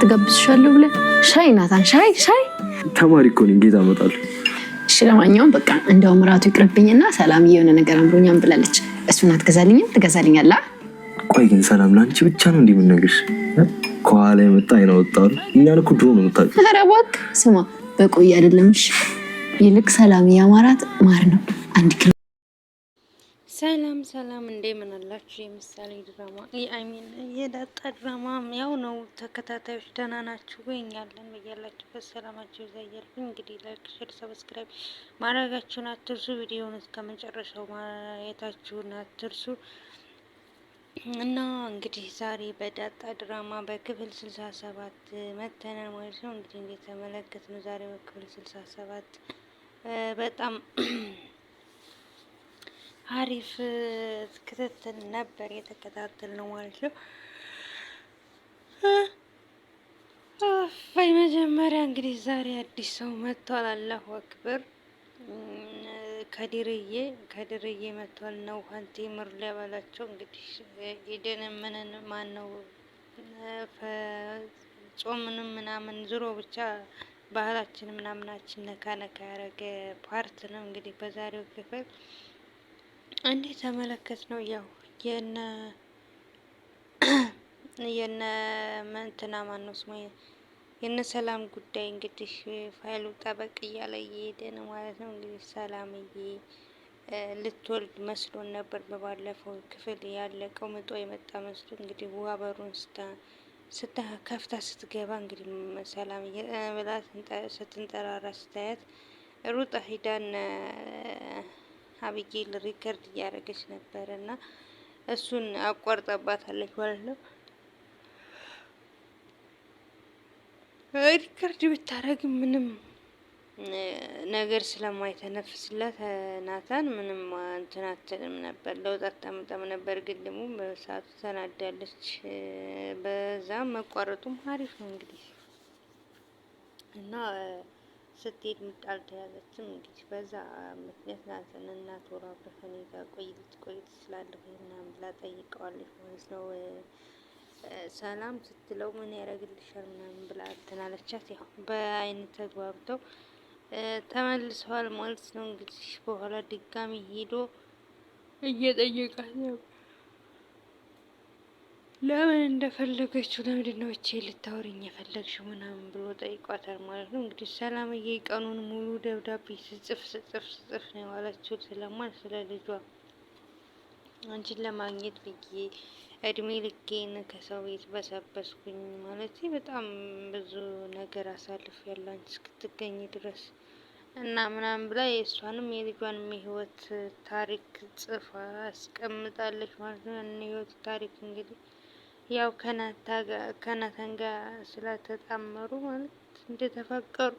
ጋብዝሻለሁ ብለህ ሻይ ናታን ሻይ ተማሪ እኮ ነኝ ጌታ እመጣለሁ። እሺ ለማንኛውም በቃ እንደውም እራቱ ይቅርብኝና ሰላም የሆነ ነገር አምሮኛም ብላለች። እሱን አትገዛልኝም? ትገዛልኛለህ? ቆይ ግን ሰላም ላንቺ ብቻ ነው እንዴ የምነግርሽ? ከኋላ የመጣ አይናወጣው እኛን እኮ ድሮ ነው የምታውቂው። ኧረ እባክህ ስማ፣ በቆይ አይደለም እሺ። ይልቅ ሰላም ያማራት ማር ነው አንድ ኪሎ። ሰላም እንደምን አላችሁ? የምሳሌ ድራማ የአይሚን የዳጣ ድራማ ያው ነው። ተከታታዮች ደህና ናችሁ ወይ? እኛለን በያላችሁበት ሰላማችሁ ይዛያል። እንግዲህ ላይክ፣ ሼር፣ ሰብስክራይብ ማድረጋችሁን አትርሱ። ቪዲዮውን እስከ መጨረሻው ማየታችሁን አትርሱ። እና እንግዲህ ዛሬ በዳጣ ድራማ በክፍል 67 መተናል ማለት ነው። እንግዲህ እንደተመለከት ነው ዛሬ በክፍል 67 በጣም አሪፍ ክትትል ነበር የተከታተል ነው ማለት ነው። በመጀመሪያ እንግዲህ ዛሬ አዲስ ሰው መጥቷል። አላሁ አክበር። ከድርዬ መጥቷል ነው ሀንቲ ምር ሊያበላቸው እንግዲህ ኢደን ምንን ማን ነው ጾምንም ምናምን ዝሮ ብቻ ባህላችን ምናምናችን ነካ ነካ ያረገ ፓርት ነው እንግዲህ በዛሬው ክፍል እንዴ ተመለከት ነው። ያው የነ መንትና ማነው ስሙ የነ ሰላም ጉዳይ እንግዲህ ፋይሉ ጠበቅ እያለ እየሄደ ነው ማለት ነው። እንግዲህ ሰላምዬ ልትወልድ መስሎን ነበር በባለፈው ክፍል ያለቀው ምጦ የመጣ መስሎ እንግዲህ ውሃ በሩን ከፍታ ስትገባ እንግዲህ ሰላም ብላ ስትንጠራራ ስታያት ሩጣ ሂዳን አብጌል ሪከርድ እያደረገች ነበር እና እሱን አቋርጣባታለች ማለት ነው። ሪከርድ ብታረግ ምንም ነገር ስለማይተነፍስላት ናታን ምንም እንትን አትልም ነበር፣ ለውጥ አታመጣም ነበር። ግን ደግሞ በሰዓቱ ተናዳለች። በዛም መቋረጡም አሪፍ ነው እንግዲህ እና ስትሄድ ምጣል ተያዘችም እንግዲህ በዛ ምክንያት ናታን እና ቶራ ከኔ ጋር ቆይት ስላለሁ ምናምን ብላ ጠይቀዋለች ማለት ነው። ሰላም ስትለው ምን ያደርግልሻል ምናምን ብላ ትናለቻት። ያው በአይን ተግባብተው ተመልሰዋል ማለት ነው። እንግዲህ በኋላ ድጋሚ ሄዶ እየጠየቃት ነው ለምን እንደፈለገችው፣ ለምንድን ነው እቺ ልታወሪኝ የፈለግሽው ምናምን ብሎ ጠይቋታል ማለት ነው። እንግዲህ ሰላምዬ ቀኑን ሙሉ ደብዳቤ ስጽፍ ነው የዋለችው ስለማን ስለ ልጇ አንቺን ለማግኘት ብዬ እድሜ ልኬን ከሰው ቤት በሰበስኩኝ ማለት በጣም ብዙ ነገር አሳልፍ ያለ አንቺ እስክትገኝ ድረስ እና ምናምን ብላ የእሷንም የልጇንም የህይወት ታሪክ ጽፋ አስቀምጣለች ማለት ነው። ያን የህይወት ታሪክ እንግዲህ ያው ከናታን ጋር ስለተጣመሩ ማለት እንደተፋቀሩ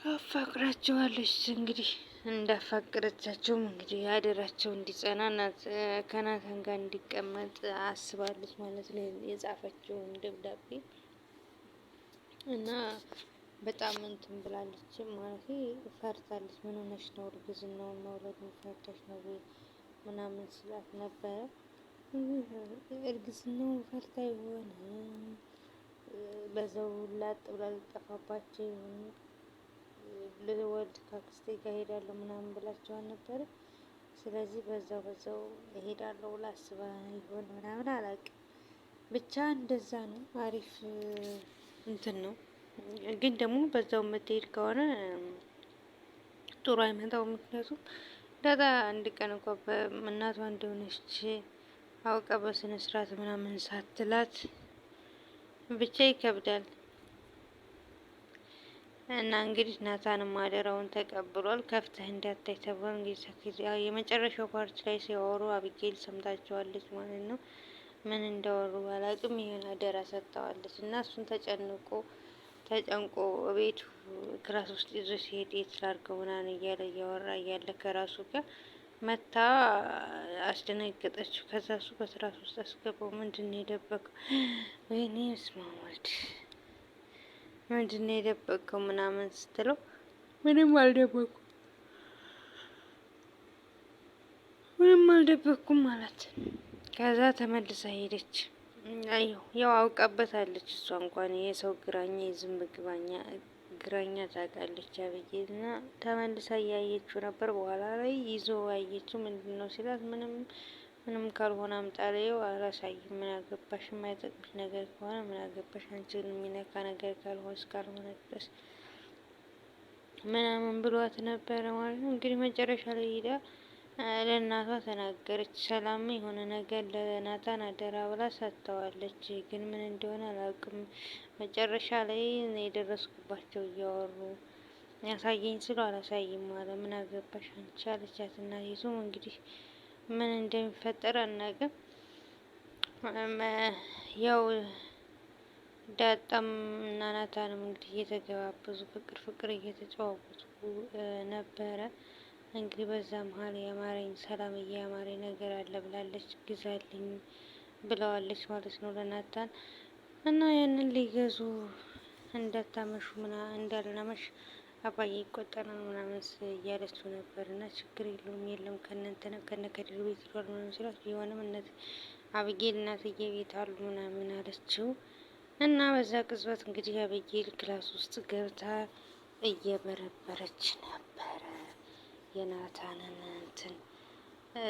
አፋቅራቸዋለች እንግዲህ እንዳፋቀረቻቸውም እንግዲህ ያደራቸው እንዲጸና ከናታን ጋር እንዲቀመጥ አስባለች ማለት ነው። የጻፈችውን ደብዳቤ እና በጣም እንትን ብላለች ማለት ፈርታለች። ምን ሆነሽ ነው? እርግዝናውን መውለድ ፈርተሽ ነው ምናምን ስላት ነበረ። እርግዝናው ፈርታ ይሆን በዛው ላጥ ብላ ልጠፋባቸው ልወልድ ካክስቴ ጋር ሄዳለሁ ምናምን ብላችኋል ነበረ። ስለዚህ በዛው እሄዳለሁ ብላ አስባ ይሆን ምናምን አላውቅም። ብቻ እንደዛ ነው። አሪፍ እንትን ነው። ግን ደግሞ በዛው የምትሄድ ከሆነ ጥሩ አይመጣውም። ምክንያቱም ዳጣ አንድ ቀን እንኳ በእናቷ እንደሆነች አውቃ በስነ ስርዓት ምናምን ሳትላት ብቻ ይከብዳል። እና እንግዲህ ናታንም አደራውን ተቀብሏል። ከፍተህ እንዳታይ ተብሏል። እንግዲህ የመጨረሻው ፓርት ላይ ሲያወሩ አቢጌል ሰምታቸዋለች ማለት ነው። ምን እንዳወሩ አላውቅም። ይሄን አደራ ሰጥተዋለች እና እሱን ተጨንቆ ቤቱ ክላስ ውስጥ ይዞ ሲሄድ የት ላድርገው ምናምን እያለ እያወራ እያለ ከራሱ ጋር መታ አስደነገጠችው። ከዛ እሱ በትራስ ውስጥ አስገባው። ምንድን ነው የደበቀው? ወይኔ ስማማድ ምንድን ነው የደበቀው ምናምን ስትለው ምንም አልደበኩም ማለት ከዛ ተመልሳ ሄደች። ያው አውቃበታለች እሷ እንኳን የሰው ግራኛ የዝንብ ግራኛ ታውቃለች አብዬል እና ተመልሳ እያየችው ነበር። በኋላ ላይ ይዞ አየችው። ምንድን ነው ሲላት ምንም ካልሆነ አምጣለየው አላሳይም። ምን አገባሽ? የማይጠቅምሽ ነገር ከሆነ ምን አገባሽ? አንቺን የሚነካ ነገር እስካልሆነ ድረስ ምናምን ብሏት ነበረ ማለት ነው። እንግዲህ መጨረሻ ላይ ሄዳ ለእናቷ ተናገረች። ሰላም የሆነ ነገር ለናታን አደራ ብላ ሰጥተዋለች፣ ግን ምን እንደሆነ አላውቅም። መጨረሻ ላይ የደረስኩባቸው እያወሩ ያሳየኝ ስለው አላሳይም አለ። ምን አገባሽ አንቺ አለቻት እናቲቱም። እንግዲህ ምን እንደሚፈጠር አናውቅም። ያው ዳጣም እና ናታንም እንግዲህ እየተገባበዙ ፍቅር እየተጨዋወቱ ነበረ። እንግዲህ በዛ መሀል የአማረኝ ሰላምዬ የአማረኝ ነገር አለ ብላለች፣ ግዛልኝ ብለዋለች ማለት ነው ለናታን እና ያንን ሊገዙ እንዳልናመሽ አባዬ ይቆጠራል ምናምን እያለችው ነበር። እና ችግር የለም ከነ ከድር ቤት ይሏል ምናምን ሲላት ቢሆንም አብጌል እናትዬ ቤት አሉ ምናምን አለችው። እና በዛ ቅጽበት እንግዲህ አብጌል ክላስ ውስጥ ገብታ እየበረበረች ነበረ የናታንን እንትን።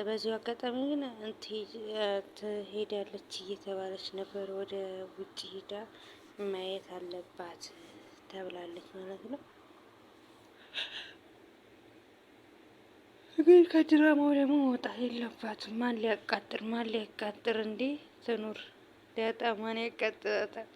በዚሁ አጋጣሚ ግን ትሄዳለች እየተባለች ነበር፣ ወደ ውጭ ሄዳ ማየት አለባት ተብላለች ማለት ነው። ግን ከድራማው ደግሞ መውጣት የለባትም። ማን ሊያቃጥር እንዴ ትኑር ዳጣ ማን ያቃጥላታል?